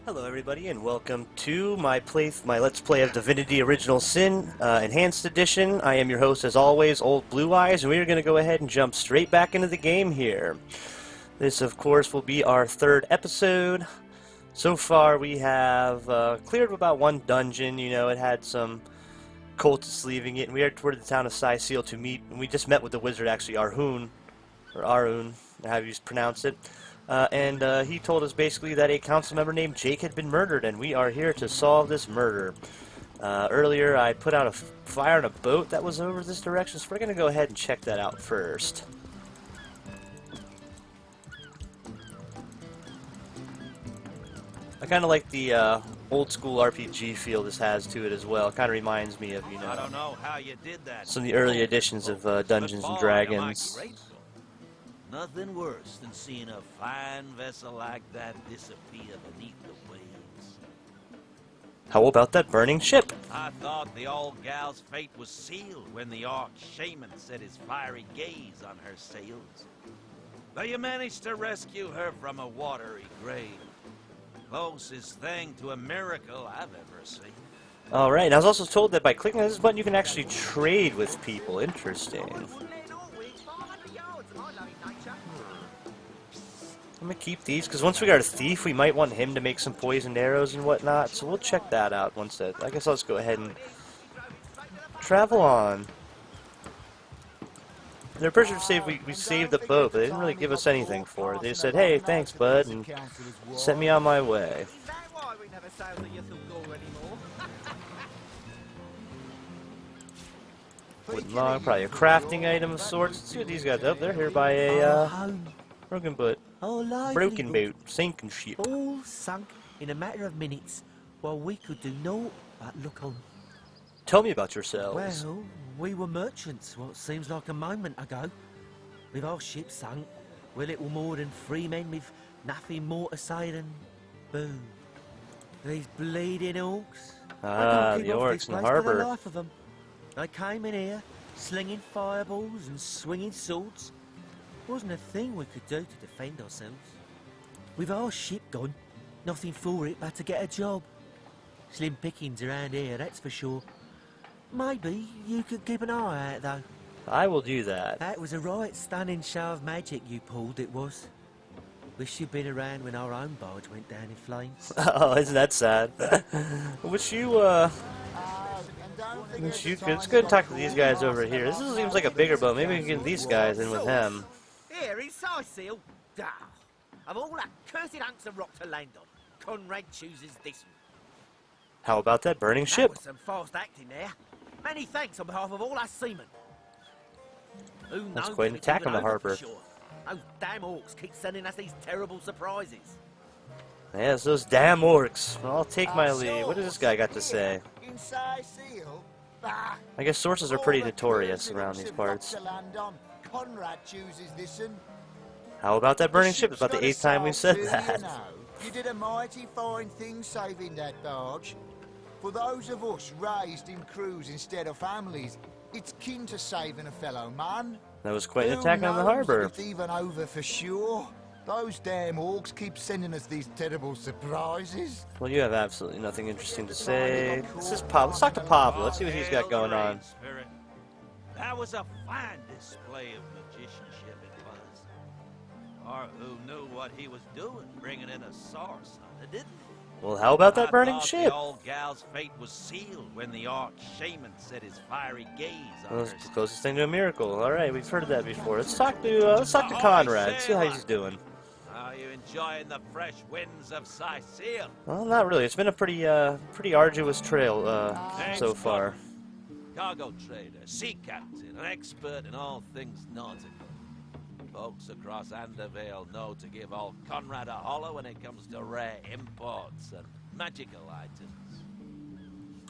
Hello everybody and welcome to my Let's Play of Divinity Original Sin Enhanced Edition. I am your host as always, Old Blue Eyes, and we are going to go ahead and jump straight back into the game here. This of course will be our third episode. So far we have cleared about one dungeon. You know, it had some cultists leaving it, and we are toward the town of Cyseal to meet, and we just met with the wizard actually, Arhun, or Arun, however you pronounce it. He told us basically that a council member named Jake had been murdered, and we are here to solve this murder. Earlier, I put out a fire on a boat that was over this direction, so we're going to go ahead and check that out first. I kind of like the old school RPG feel this has to it as well. It kind of reminds me of, you know, I don't know how you did that. some of the early editions of Dungeons and Dragons. Nothing worse than seeing a fine vessel like that disappear beneath the waves. How about that burning ship? I thought the old gal's fate was sealed when the Arch Shaman set his fiery gaze on her sails. But you managed to rescue her from a watery grave. Closest thing to a miracle I've ever seen. Alright, and I was also told that by clicking on this button you can actually trade with people. Interesting. I'm gonna keep these, because once we got a thief, we might want him to make some poisoned arrows and whatnot, so we'll check that out once that... I guess I'll just go ahead and travel on. They're pretty sure to say we saved the boat, but they didn't really give us anything for it. They said, hey, thanks, bud, and sent me on my way. Wooden log, probably a crafting item of sorts. Let's see what these guys... Oh, they're here by a, broken boat. Broken boat, sinking ship. All sunk in a matter of minutes, while we could do naught but look on. Tell me about yourselves. Well, we were merchants what seems like a moment ago. With our ship sunk, we're little more than free men with nothing more to say than boo. These bleeding orcs. Ah, the orcs in the harbour. For the life of them. They came in here, slinging fireballs and swinging swords. Wasn't a thing we could do to defend ourselves. With our ship gone, nothing for it but to get a job. Slim pickings around here, that's for sure. Maybe you could keep an eye out, though. I will do that. That was a right stunning show of magic you pulled, it was. Wish you'd been around when our own barge went down in flames. Oh, isn't that sad? Wish you could. Let's go and talk to these guys over here. This seems like a bigger boat. Maybe we can get these guys in with him. Here in Cyseal. Of all that cursed hunks of rock to land on, Conrad chooses this one. How about that burning ship? That was some fast acting there. Many thanks on behalf of all us seamen. Who That's knows quite an if it's attack even on the over for harbour. Sure. Those damn orcs keep sending us these terrible surprises. Yes, those damn orcs. Well, I'll take my leave. What does this guy got to say? I guess sources are pretty notorious around these parts. Conrad chooses this one. How about that burning ship? It's about the 8th time we've said that. You did a mighty fine thing saving that barge. For those of us raised in crews instead of families, it's kin to saving a fellow man. That was quite an Who attack on the knows harbour. if it's even over for sure. Those damn orcs keep sending us these terrible surprises. Well, you have absolutely nothing interesting to say. This is Pablo. Let's talk to Pablo. Let's see what he's got going on. That was a fine display of magicianship it was. Or who knew what he was doing, bringing in a source on it, didn't he? Well, how about that I burning thought ship? The old gal's fate was sealed when the Arch Shaman set his fiery gaze on Well, her. that's the closest thing to a miracle. All right, we've heard of that before. Let's talk to Conrad. See how he's doing. Are you enjoying the fresh winds of Cyseal? Well, not really. It's been a pretty arduous trail so far. Cargo trader, sea captain, an expert in all things nautical. Folks across Andervale know to give old Conrad a holler when it comes to rare imports and magical items.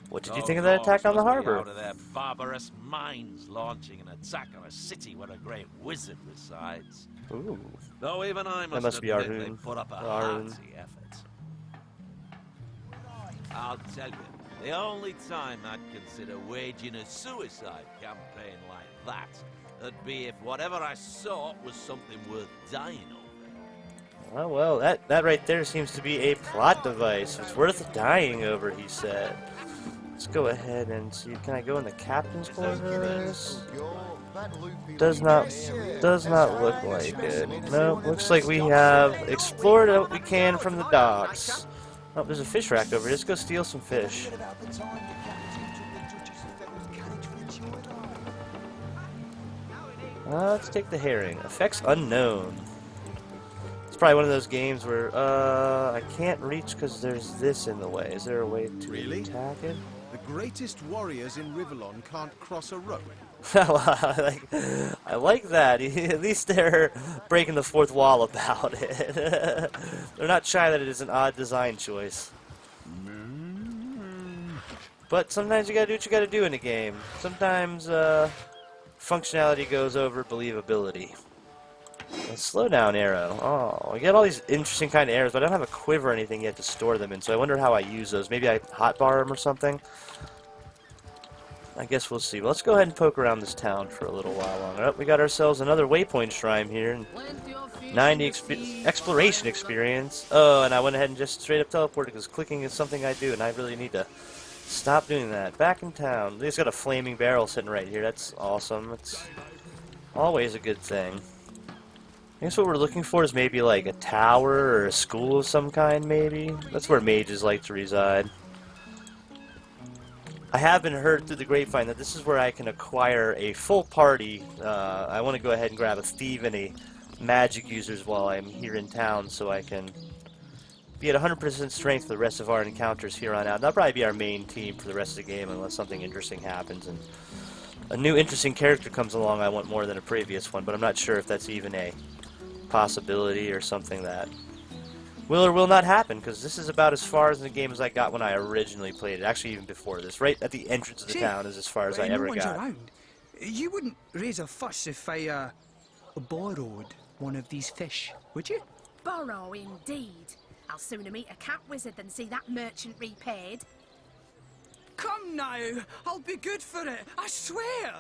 What did you think of that attack on the harbour? Out of their barbarous minds launching an attack on a city where a great wizard resides. Ooh. Though even I must be admit they Arun. put up a Arun. hearty effort. I'll tell you, the only time I'd consider waging a suicide campaign like that would be if whatever I sought was something worth dying over. Oh, well, that right there seems to be a plot device. It's worth dying over, he said. Let's go ahead and see. Can I go in the captain's quarters? Does not look like it. Nope, looks like we have explored what we can from the docks. Oh, there's a fish rack over here. Let's go steal some fish. Let's take the herring. Effects unknown. It's probably one of those games where I can't reach because there's this in the way. Is there a way to attack it? The greatest warriors in Rivellon can't cross a road. I like that. At least they're breaking the fourth wall about it. They're not shy that it is an odd design choice. But sometimes you gotta do what you gotta do in a game. Sometimes functionality goes over believability. A slowdown arrow. Oh, I get all these interesting kind of arrows, but I don't have a quiver or anything yet to store them in, so I wonder how I use those. Maybe I hotbar them or something? I guess we'll see. Well, let's go ahead and poke around this town for a little while longer. Oh, we got ourselves another waypoint shrine here. And 90 exploration experience. Oh, and I went ahead and just straight up teleported because clicking is something I do, and I really need to stop doing that. Back in town. He's got a flaming barrel sitting right here. That's awesome. It's always a good thing. I guess what we're looking for is maybe like a tower or a school of some kind, maybe. That's where mages like to reside. I have been heard through the grapevine that this is where I can acquire a full party. I want to go ahead and grab a thief and a magic users while I'm here in town so I can be at 100% strength for the rest of our encounters here on out. That'll probably be our main team for the rest of the game unless something interesting happens and a new interesting character comes along I want more than a previous one, but I'm not sure if that's even a possibility or something that will or will not happen, because this is about as far as the game as I got when I originally played it. Actually, even before this. Right at the entrance of the town is as far as I ever got. Around. You wouldn't raise a fuss if I borrowed one of these fish, would you? Borrow indeed. I'll sooner meet a cat wizard than see that merchant repaid. Come now, I'll be good for it, I swear!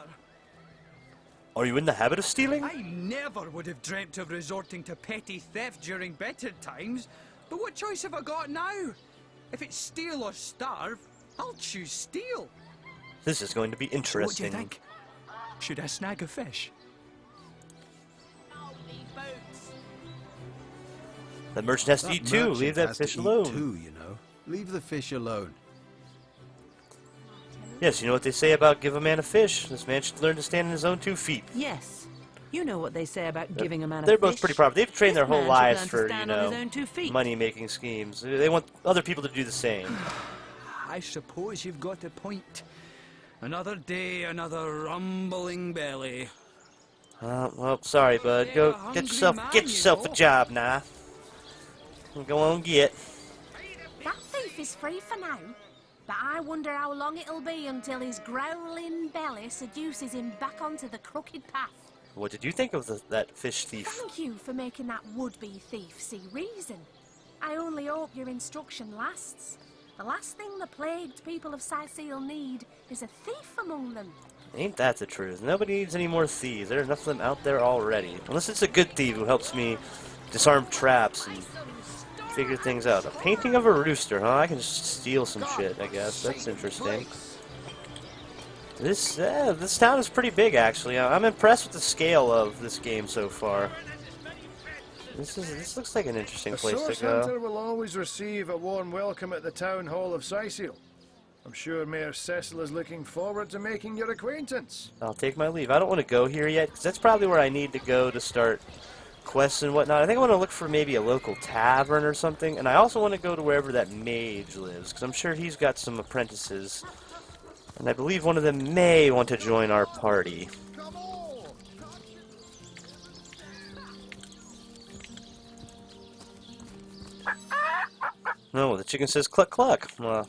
Are you in the habit of stealing? I never would have dreamt of resorting to petty theft during better times, but what choice have I got now? If it's steal or starve, I'll choose steal. This is going to be So what do interesting. you think? Should I snag a fish? The merchant has to eat too. Leave that fish alone. Too, you know. Leave the fish alone. Yes, you know what they say about give a man a fish. This man should learn to stand on his own 2 feet. Yes. You know what they say about giving a man a They're fish. both pretty proper. They've trained their This whole man should lives learn to for, you stand on his own know, 2 feet. money-making schemes. They want other people to do the same. I suppose you've got a point. Another day, another rumbling belly. Well, sorry, bud. Go get yourself a job now. Go on and get. That thief is free for now, but I wonder how long it'll be until his growling belly seduces him back onto the crooked path. What did you think of that fish thief? Thank you for making that would-be thief see reason. I only hope your instruction lasts. The last thing the plagued people of Sicil need is a thief among them. Ain't that the truth? Nobody needs any more thieves. There are enough of them out there already. Unless it's a good thief who helps me disarm traps and figure things out. A painting of a rooster, huh? I can just steal some shit, I guess. That's interesting. This town is pretty big, actually. I'm impressed with the scale of this game so far. This looks like an interesting place to Source Hunter go. will always receive a warm welcome at the Town Hall of Sicil. I'm sure Mayor Cecil is looking forward to making your acquaintance. I'll take my leave. I don't want to go here yet, because that's probably where I need to go to start quests and whatnot. I think I want to look for maybe a local tavern or something, and I also want to go to wherever that mage lives, because I'm sure he's got some apprentices, and I believe one of them may want to join our party. No, the chicken says cluck cluck. Well,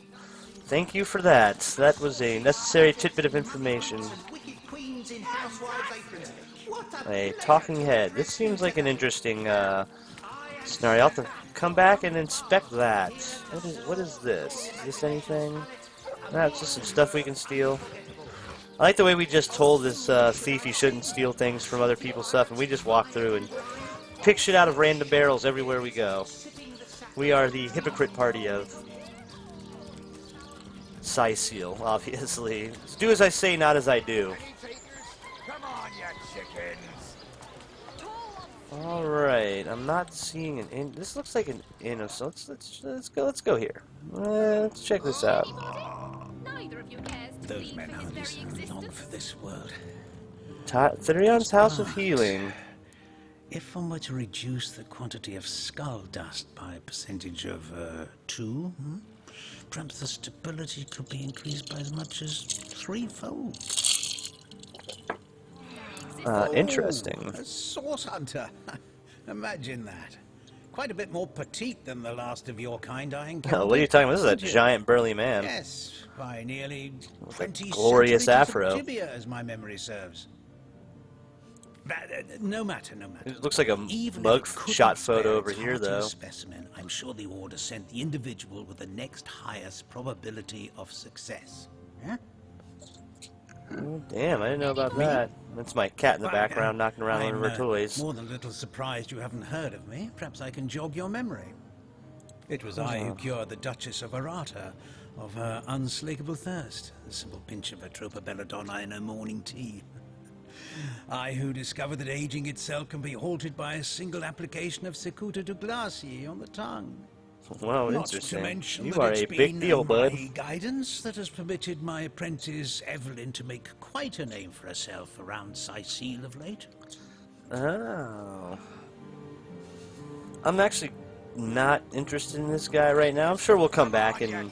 thank you for that. That was a necessary tidbit of information. A talking head. This seems like an interesting scenario. I'll have to come back and inspect that. What is this? Is this anything? No, it's just some stuff we can steal. I like the way we just told this thief he shouldn't steal things from other people's stuff, and we just walked through and pick shit out of random barrels everywhere we go. We are the hypocrite party of Cyseal, obviously. Do as I say, not as I do. Come on, you chickens. Alright, I'm not seeing an inn. This looks like an inn, so let's go here. Let's check this out. Neither of you cares to Those leave men for his hardly very serve long existence. for this world. Therion's House of Healing. If one were to reduce the quantity of skull dust by a percentage of 2, perhaps the stability could be increased by as much as 3-fold. Interesting. A source hunter. Imagine that. Quite a bit more petite than the last of your kind I encountered. What are you talking about? This is a aren't you? giant burly man. Yes, by nearly 20 glorious centimeters afro. of tibia, as my memory serves. But, no matter. It looks like a Even if mug it couldn't shot spare photo its over here, hearty though. Specimen, I'm sure the order sent the individual with the next highest probability of success. Huh? Damn, I didn't know about that. That's my cat in the Well, background knocking around one of her I'm, toys. More than a little surprised you haven't heard of me. Perhaps I can jog your memory. It was I who cured the Duchess of Arata of her unslakable thirst. A simple pinch of Atropa belladonna in her morning tea. I who discovered that aging itself can be halted by a single application of Cicuta Douglasii on the tongue. Wow, Not to interesting. mention You that are it's a big been deal, bud. my guidance that has permitted my apprentice Evelyn to make quite a name for herself around Cyseal of late. Oh. I'm actually not interested in this guy right now. I'm sure we'll come back and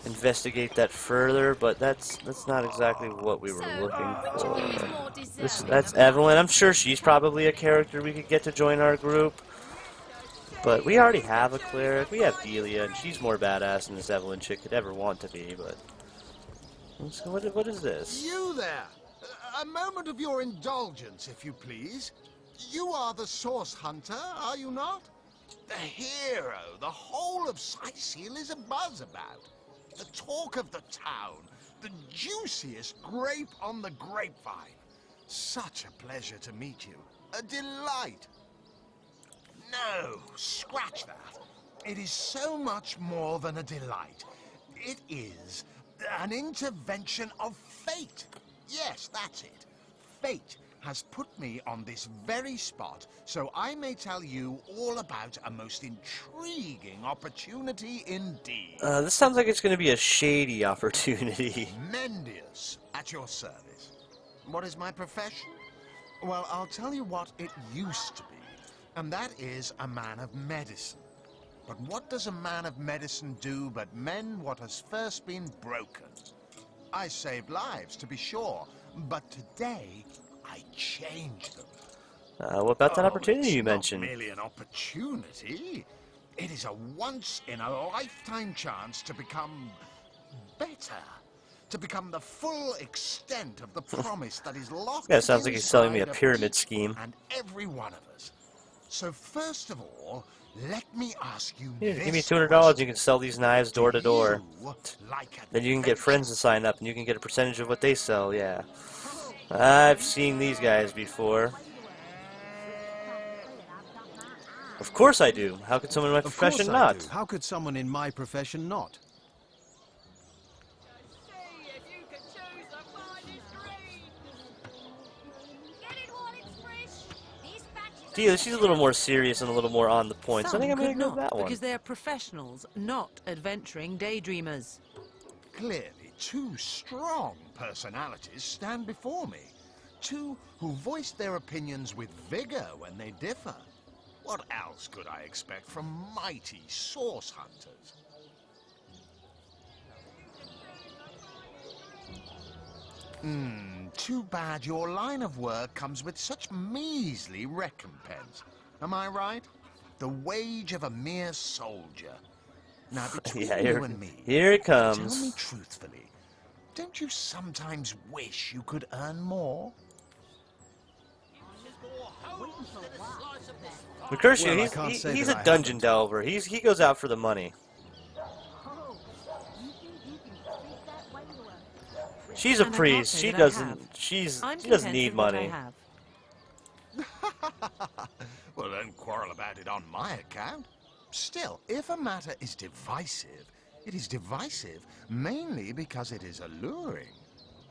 investigate that further, but that's not exactly what we were looking for. That's Evelyn. I'm sure she's probably a character we could get to join our group. But we already have a cleric. We have Delia, and she's more badass than this Evelyn chick could ever want to be, but... So what is this? You there! A moment of your indulgence, if you please. You are the source hunter, are you not? The hero the whole of Cyseal is abuzz about. The talk of the town. The juiciest grape on the grapevine. Such a pleasure to meet you. A delight. No, scratch that. It is so much more than a delight. It is an intervention of fate. Yes, that's it. Fate has put me on this very spot so I may tell you all about a most intriguing opportunity indeed. This sounds like it's going to be a shady opportunity. Mendius, at your service. What is my profession? Well, I'll tell you what it used to be. And that is a man of medicine. But what does a man of medicine do but mend what has first been broken? I saved lives, to be sure, but today I changed them. What about that opportunity you It's not mentioned? merely an opportunity. It is a once-in-a-lifetime chance to become better. To become the full extent of the promise that is locked Yeah, sounds like he's selling me a inside of pyramid each scheme. and every one of us. So first of all, let me ask you Here, this give me $200, you can sell these knives door to door. Like Then you can get friends to sign up, and you can get a percentage of what they sell, yeah. I've seen these guys before. Of course I do. How could someone in my Of profession course I not? do. How could someone in my profession not? Delia, she's a little more serious and a little more on the point, so I think I'm Some going could to go with not, that one. because they are professionals, not adventuring daydreamers. Clearly, two strong personalities stand before me. Two who voice their opinions with vigor when they differ. What else could I expect from mighty source hunters? Too bad your line of work comes with such measly recompense. Am I right? The wage of a mere soldier. Now, between Yeah, you and me, here it tell me comes. truthfully, don't you sometimes wish you could earn more? We curse Well, I you, can't say he's that a I dungeon haven't. delver. He goes out for the money. She's a And I can't priest. say She that I doesn't. have. She I'm doesn't content need with what I money. have. Well, then quarrel about it on my account. Still, if a matter is divisive, it is divisive mainly because it is alluring.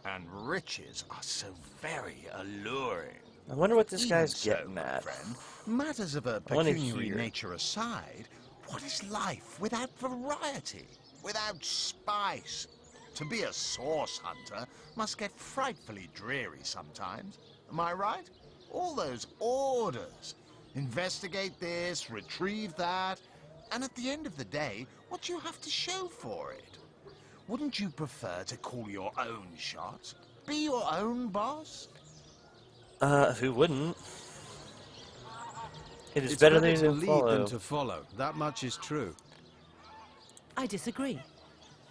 And riches are so very alluring. I wonder what this Even guy's so, getting my at. friend, matters of a I wanna pecuniary hear. nature aside, what is life without variety, without spice? To be a source hunter must get frightfully dreary sometimes. Am I right? All those orders. Investigate this, retrieve that, and at the end of the day, what do you have to show for it? Wouldn't you prefer to call your own shots? Be your own boss? Who wouldn't? It is It's better better to than lead follow. than to follow. That much is true. I disagree.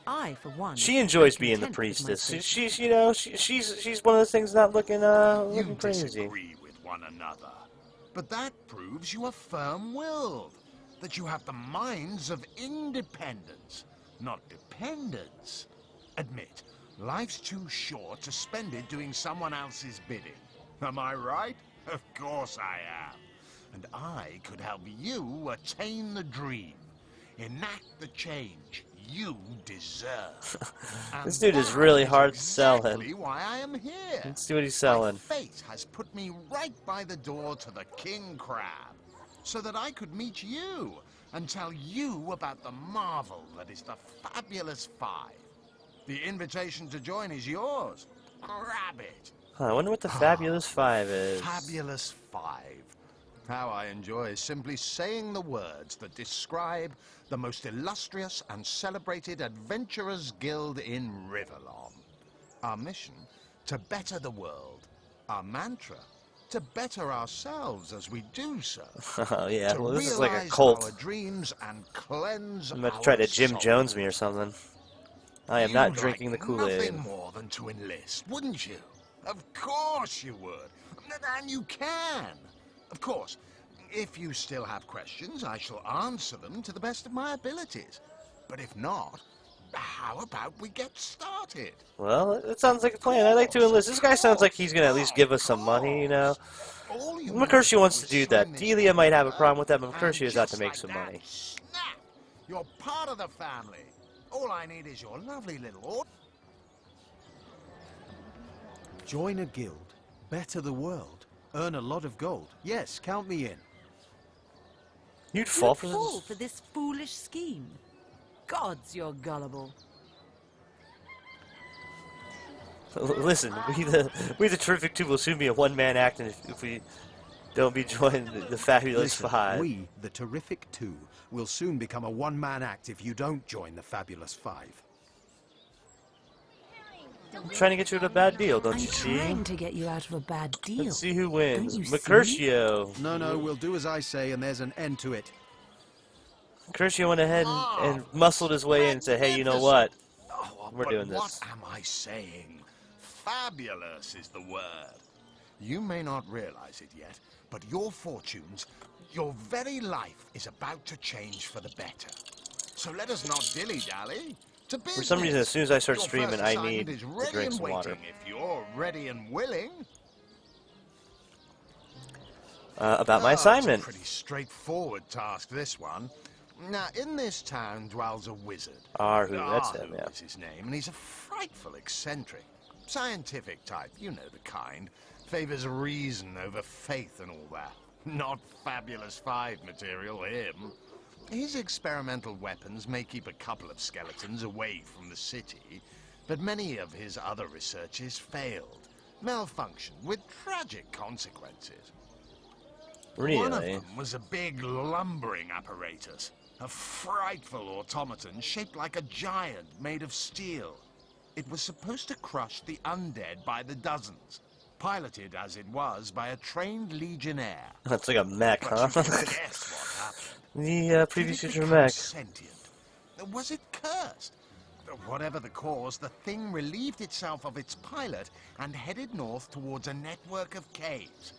I, for one, She enjoys am being the content with my priestess. state. She's you know, she's one of those things not looking You looking crazy. disagree with one another. But that proves you are firm-willed. That you have the minds of independence, not dependence. Admit, life's too short to spend it doing someone else's bidding. Am I right? Of course I am. And I could help you attain the dream. Enact the change you deserve. This And dude is that really hard selling. exactly why I am here. Let's see what he's selling. My fate has put me right by the door to the King Crab, so that I could meet you and tell you about the marvel that is the Fabulous Five. The invitation to join is yours. Grab it. Huh, I wonder what the Fabulous Five is. Fabulous Five. How I enjoy simply saying the words that describe the most illustrious and celebrated adventurers' guild in Riverlon. Our mission, to better the world. Our mantra, to better ourselves as we do so. Oh yeah, To well this is like a realize cult. our dreams and cleanse I'm about to our try to Jim souls. Jones me or something. I am You'd not like drinking the Kool-Aid. Nothing more than to enlist, wouldn't you? Of course you would. And you can. Of course, if you still have questions, I shall answer them to the best of my abilities. But if not, how about we get started? Well, it sounds like a plan. I'd like to enlist. This guy sounds like he's gonna at least give us some money, you know. All you Mercutio need wants to is do that. swing this Delia might have a river, problem with that, but and Mercutio is out to just make like some that, money. Snap! You're part of the family. All I need is your lovely little order. Join a guild. Better the world. Earn a lot of gold. Yes, count me in. You'd fall You'd for fall this? for this foolish scheme. Gods, you're gullible. Listen, we the Terrific Two will soon be a one-man act, and if we don't be joined the Fabulous Listen, Five. we, the Terrific Two, will soon become a one-man act if you don't join the Fabulous Five. I'm trying to get you at a bad deal, don't I'm you see? trying to get you out of a bad deal. Let's see who wins. Don't you Mercutio. No, we'll do as I say and there's an end to it. Mercutio went ahead and muscled his way in and said, hey, you know what? We're doing What this. am I saying? Fabulous is the word. You may not realize it yet, but your fortunes, your very life is about to change for the better. So let us not dilly-dally. To For some reason, as soon as I start Your streaming, first I assignment need is to ready drink and some water. waiting If you're ready and willing. About my It's assignment. a pretty straightforward task, this one. Now, in this town dwells a wizard. Arhu, that's him, Arhu yeah. is his name, and he's a frightful eccentric. Scientific type, you know the kind. Favors reason over faith and all that. Not Fabulous Five material, him. His experimental weapons may keep a couple of skeletons away from the city, but many of his other researches failed, malfunctioned with tragic consequences. One of Really? them was a big lumbering apparatus, a frightful automaton shaped like a giant made of steel. It was supposed to crush the undead by the dozens, piloted as it was by a trained legionnaire. That's like a mech, But huh? you can guess what happened. The previous Did it future become mech. sentient? Was it cursed? Whatever the cause, the thing relieved itself of its pilot and headed north towards a network of caves.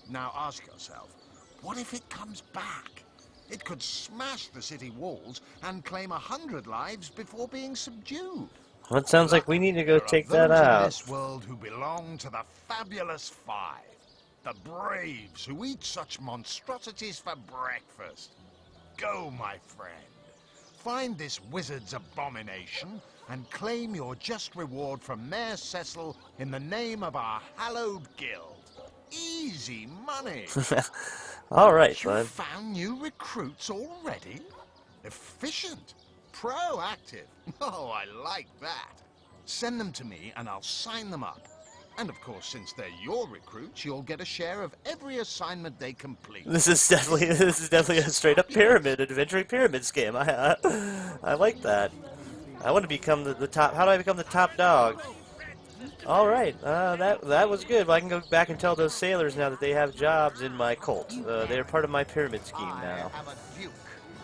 Now ask yourself, what if it comes back? It could smash the city walls and claim 100 lives before being subdued. Well, it sounds like we need to go There are take that those in out. this world who belong to the Fabulous Five. the braves who eat such monstrosities for breakfast. Go, my friend. Find this wizard's abomination and claim your just reward from Mayor Cecil in the name of our hallowed guild. Easy money. All right, You bud. found new recruits already? Efficient. Proactive. Oh, I like that. Send them to me and I'll sign them up. And of course, since they're your recruits, you'll get a share of every assignment they complete. This is definitely a straight up pyramid, adventuring pyramid scheme. I like that. I want to become the top. How do I become the top dog? All right, that was good. I can go back and tell those sailors now that they have jobs in my cult. They're part of my pyramid scheme now. I am a duke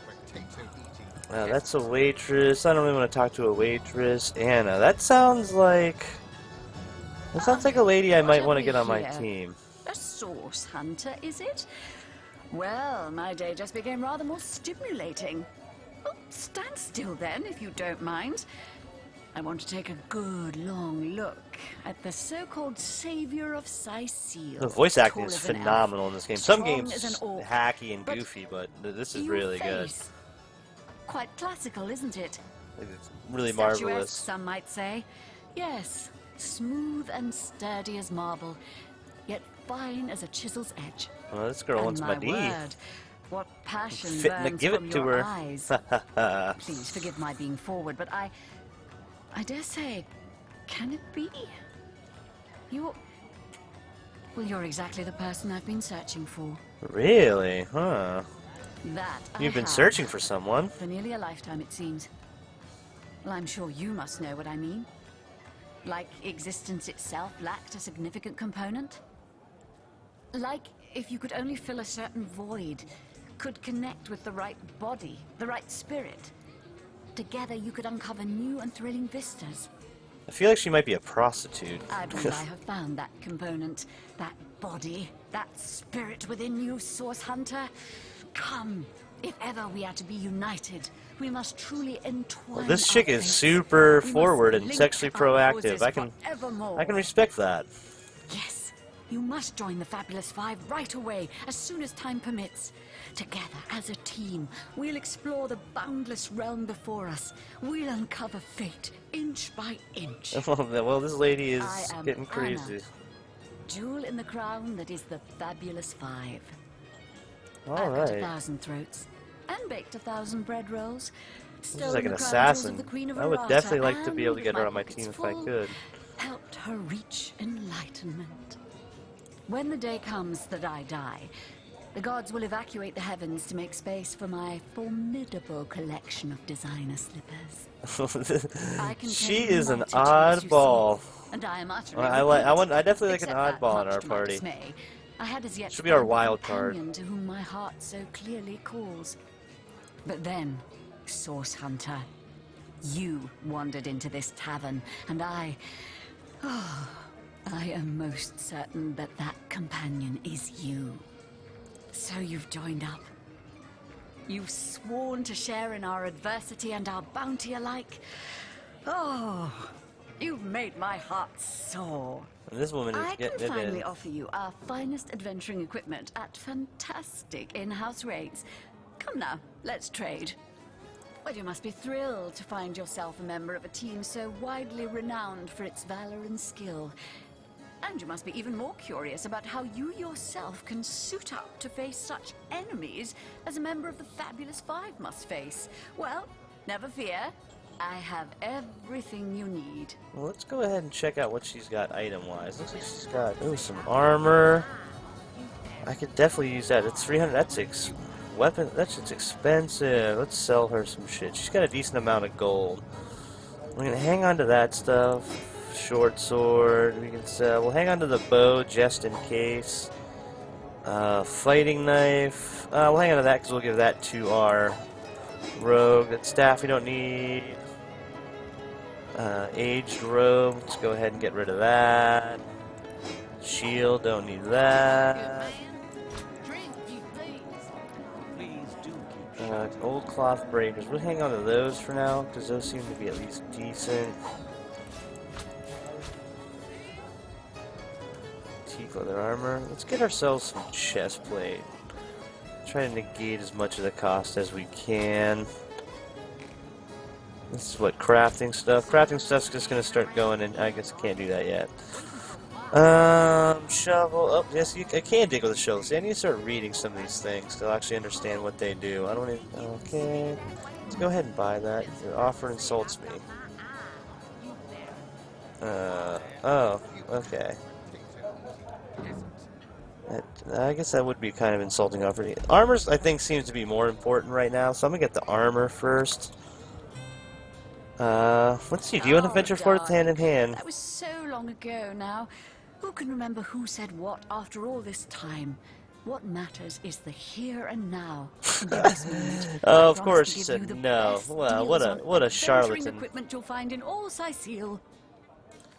with potato eating. That's a waitress. I don't really want to talk to a waitress. Anna, that sounds like a lady I might want to get on my team. A source hunter, is it? Well, my day just became rather more stimulating. Oh, stand still then, if you don't mind. I want to take a good long look at the so-called savior of Cyseal. The voice acting Tall is as an elf, phenomenal in this game. Some strong games as an orc, hacky and but goofy, but this is your really good. face, quite classical, isn't it? It's really Statuesque, marvelous. some might say. Yes, smooth and sturdy as marble, yet fine as a chisel's edge. Well, this girl And wants my D. word, what passion Fitting to burns give from it to your her. eyes. Please forgive my being forward, but I dare say, can it be? You're exactly the person I've been searching for. Really? Huh. That You've been I have. searching for someone. For nearly a lifetime, it seems. Well, I'm sure you must know what I mean. Like existence itself lacked a significant component. Like if you could only fill a certain void, could connect with the right body, the right spirit. Together you could uncover new and thrilling vistas. I feel like she might be a prostitute. I believe I have found that component, that body, that spirit within you, Source Hunter. Come, if ever we are to be united, we must truly entwine. Well, this our chick is fates. super We must forward and link sexually our proactive. causes I can forevermore. respect that. Yes, you must join the Fabulous Five right away, as soon as time permits. Together, as a team, we'll explore the boundless realm before us. We'll uncover fate, inch by inch. Well, this lady is I am getting crazy. Anna, jewel in the crown that is the Fabulous Five. All I've cut right. 1,000 throats and baked 1,000 bread rolls. She's Stolen like an the crown jewels assassin. of the Queen of I would Arata, definitely like to be able to and get her with on my pockets team if I full, could. helped her reach enlightenment. When the day comes that I die, the gods will evacuate the heavens to make space for my formidable collection of designer slippers. I contain She is an multitudes, you see, oddball. and I am utterly I definitely like an Except that, oddball in much our to my party. dismay, I had as yet Should be our found the wild card. companion to whom my heart so clearly calls. But then, Source Hunter, you wandered into this tavern, and I am most certain that that companion is you. So you've joined up. You've sworn to share in our adversity and our bounty alike. Oh, you've made my heart soar. And this woman is I getting can it finally in. offer you our finest adventuring equipment at fantastic in-house rates. Come now, let's trade. Well, you must be thrilled to find yourself a member of a team so widely renowned for its valor and skill. And you must be even more curious about how you yourself can suit up to face such enemies as a member of the Fabulous Five must face. Well, never fear. I have everything you need. Well, let's go ahead and check out what she's got item-wise. Looks like she's got some armor. I could definitely use that. It's 300. That's weapon. That shit's expensive. Let's sell her some shit. She's got a decent amount of gold. We're gonna hang on to that stuff. Short sword. We can sell. We'll hang on to the bow just in case. Fighting knife. We'll hang on to that because we'll give that to our rogue. That staff we don't need. Aged robe. Let's go ahead and get rid of that. Shield. Don't need that. Old cloth breakers. We'll hang on to those for now because those seem to be at least decent. leather armor. Let's get ourselves some chest plate. Try to negate as much of the cost as we can. This is what, crafting stuff? Crafting stuff's just gonna start going, and I guess I can't do that yet. Shovel. Oh, yes, I can dig with a shovel. See, I need to start reading some of these things to actually understand what they do. I don't even. Okay. Let's go ahead and buy that. Your offer insults me. Oh, okay. I guess that would be kind of insulting offer. Armors, I think, seems to be more important right now, so I'm gonna get the armor first. Let's see, do you want to venture forth hand in hand? That was so long ago now. Who can remember who said what after all this time? What matters is the here and now. And at this moment, Oh, I of promise course to you give said you the no. best Well, deals what a on charlatan. adventuring equipment you'll find in all Sicil.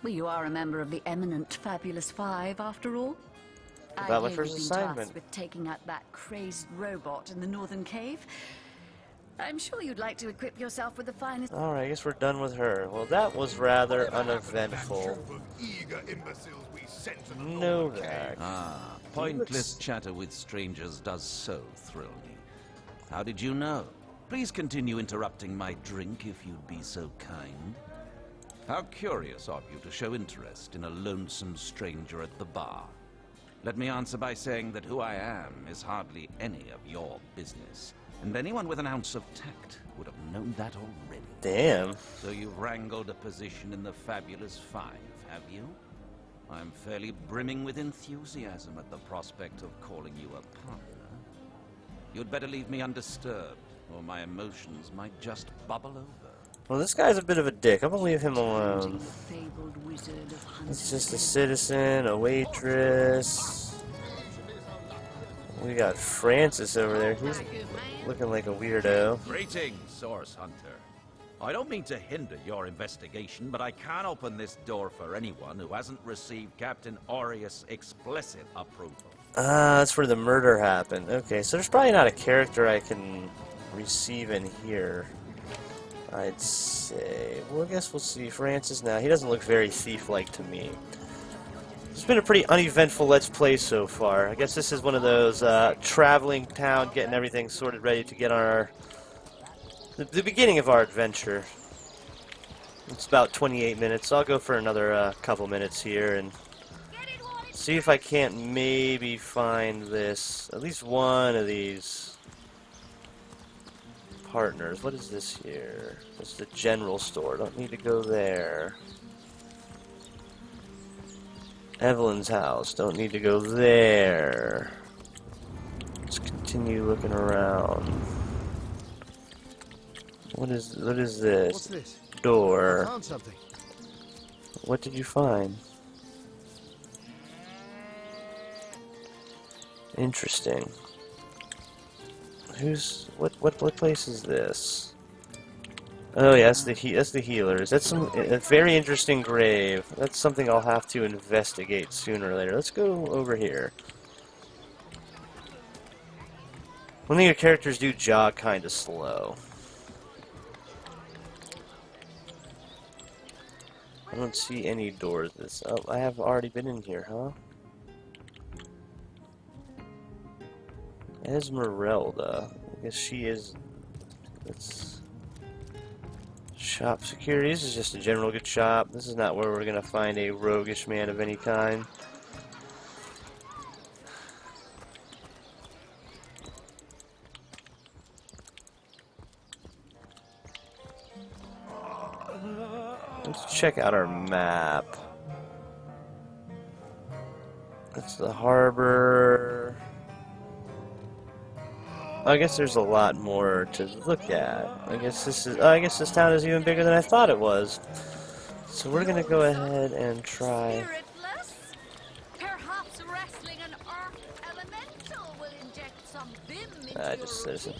Well, you are a member of the eminent Fabulous Five, after all. About my I first hear you've been assignment. tasked with taking out that crazed robot in the northern cave. I'm sure you'd like to equip yourself with the finest. Alright, I guess we're done with her. Well, that was rather uneventful. Novak. Ah, pointless chatter with strangers does so thrill me. How did you know? Please continue interrupting my drink if you'd be so kind. How curious of you to show interest in a lonesome stranger at the bar. Let me answer by saying that who I am is hardly any of your business, and anyone with an ounce of tact would have known that already. Damn. So you've wrangled a position in the Fabulous Five, have you? I'm fairly brimming with enthusiasm at the prospect of calling you a partner. You'd better leave me undisturbed, or my emotions might just bubble over. Well, this guy's a bit of a dick. I'm gonna leave him alone. Fabled wizard of It's just a citizen, a waitress. We got Francis over there. He's looking like a weirdo. Greetings, Source Hunter. I don't mean to hinder your investigation, but I can't open this door for anyone who hasn't received Captain Aureus' explicit approval. Ah, that's where the murder happened. Okay, so there's probably not a character I can receive in here, I'd say. Well, I guess we'll see. Francis now. He doesn't look very thief-like to me. It's been a pretty uneventful Let's Play so far. I guess this is one of those traveling town, getting everything sorted, ready to get on our... The beginning of our adventure. It's about 28 minutes, so I'll go for another couple minutes here and see if I can't maybe find this, at least one of these partners. What is this here? This is the general store. Don't need to go there. Evelyn's house. Don't need to go there. Let's continue looking around. What is this? What's this? Door. I found something. What did you find? Interesting. What place is this? Oh yeah, that's the healers. That's a very interesting grave. That's something I'll have to investigate sooner or later. Let's go over here. One thing your characters do jog kind of slow. I don't see any doors. Oh, I have already been in here, huh? Esmeralda. I guess she is... Let's... Shop security. This is just a general good shop. This is not where we're gonna find a roguish man of any kind. Let's check out our map. That's the harbor. I guess there's a lot more to look at. I guess this town is even bigger than I thought it was. So we're gonna go ahead and try. Perhaps wrestling an earth elemental will inject some vim into Just citizen.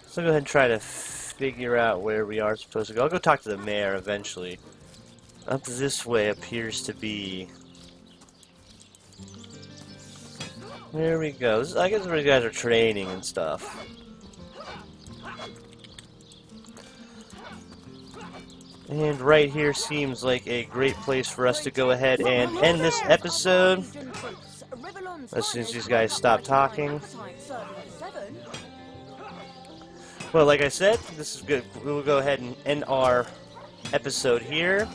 So go ahead and try to figure out where we are supposed to go. I'll go talk to the mayor eventually. Up this way appears to be. There we go. I guess where you guys are training and stuff. And right here seems like a great place for us to go ahead and end this episode. as soon as these guys stop talking. Well, like I said, this is good. We will go ahead and end our episode here.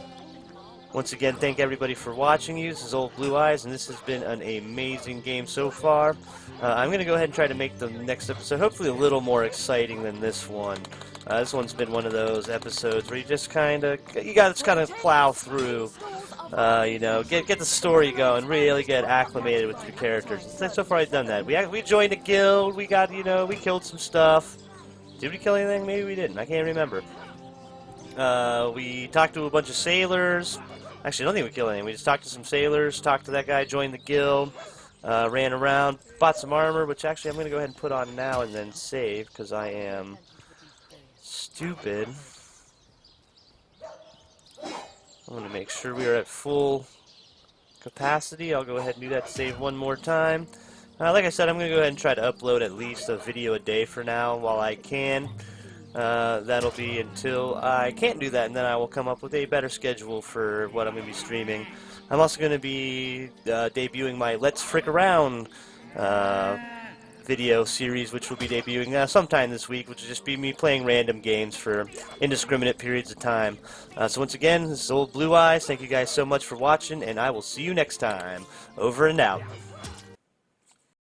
Once again, thank everybody for watching. This is Old Blue Eyes, and this has been an amazing game so far. I'm going to go ahead and try to make the next episode hopefully a little more exciting than this one. This one's been one of those episodes where you just kind of plow through, you know, get the story going, really get acclimated with the characters. So far, I've done that. We joined a guild. We got, you know, we killed some stuff. Did we kill anything? Maybe we didn't. I can't remember. We talked to a bunch of sailors. Actually, I don't think we killed anything. We just talked to some sailors, talked to that guy, joined the guild, ran around, bought some armor, which actually I'm going to go ahead and put on now and then save, because I am stupid. I want to make sure we are at full capacity. I'll go ahead and do that to save one more time. Like I said, I'm going to go ahead and try to upload at least a video a day for now while I can. That'll be until I can't do that, and then I will come up with a better schedule for what I'm going to be streaming. I'm also going to be debuting my Let's Frick Around video series, which will be debuting sometime this week, which will just be me playing random games for indiscriminate periods of time. So once again, this is Old Blue Eyes. Thank you guys so much for watching, and I will see you next time. Over and out.